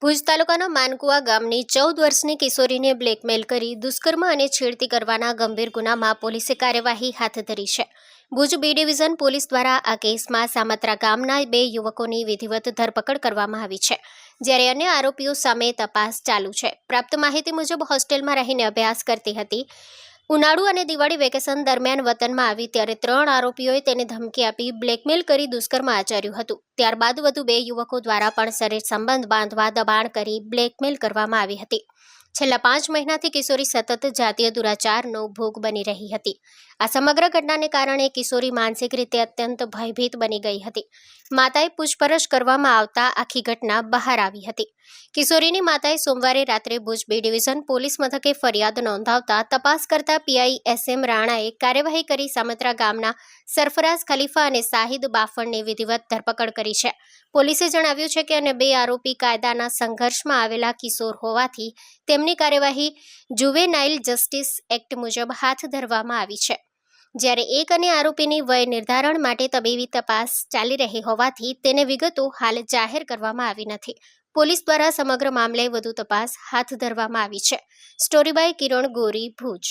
ભુજ તાલુકાના માનકુવા ગામની 14 વર્ષની કિશોરીને બ્લેકમેલ કરી દુષ્કર્મ અને છેડતી કરવાના ગંભીર ગુનામાં પોલીસે કાર્યવાહી હાથ ધરી છે। ભુજ બી ડિવિઝન પોલીસ દ્વારા આ કેસમાં સામત્રા ગામના 2 યુવકોની વિધિવત ધરપકડ કરવામાં આવી છે, જ્યારે અન્ય આરોપીઓ સામે તપાસ ચાલુ છે। પ્રાપ્ત માહિતી મુજબ હોસ્ટેલમાં રહીને અભ્યાસ કરતી હતી। ઉનાળુ અને દિવાળી વેકેશન દરમિયાન વતનમાં આવી ત્યારે 3 આરોપીઓએ તેને ધમકી આપી બ્લેકમેલ કરી દુષ્કર્મ આચર્યું હતું। ત્યારબાદ વધુ 2 યુવકો દ્વારા પણ શરીર સંબંધ બાંધવા દબાણ કરી બ્લેકમેલ કરવામાં આવી હતી। છેલ્લા 5 મહિનાથી કિશોરી સતત જાતીય દુરાચારનો ભોગ બની રહી હતી। આ સમગ્ર ઘટનાને કારણે કિશોરી માનસિક રીતે અત્યંત ભયભીત બની ગઈ હતી। માતાએ પૂછપરછ કરવામાં આવતા આખી ઘટના બહાર આવી હતી। કિશોરીની માતાએ સોમવારે રાત્રે ભુજ બી ડિવિઝન પોલીસ મથકે ફરિયાદ નોંધાવતા તપાસ કરતા પીઆઈ એસએમ રાણાએ કાર્યવાહી કરી સામત્રા ગામના સરફરાઝ ખલીફા અને શાહિદ બાફણની વિધિવત ધરપકડ કરી છે। પોલીસે જણાવ્યું છે કે અન્ય 2 આરોપી કાયદાના સંઘર્ષમાં આવેલા કિશોર હોવાથી તેમની કાર્યવાહી જુવેનાઇલ જસ્ટિસ એક્ટ મુજબ હાથ ધરવામાં આવી છે, જ્યારે એક અન્ય આરોપીની વય નિર્ધારણ માટે તબીબી તપાસ ચાલી રહી હોવાથી તેને વિગતો હાલ જાહેર કરવામાં આવી નથી। પોલીસ દ્વારા સમગ્ર મામલે વધુ તપાસ હાથ ધરવામાં આવી છે। Story by Kiran Gori, Bhuj.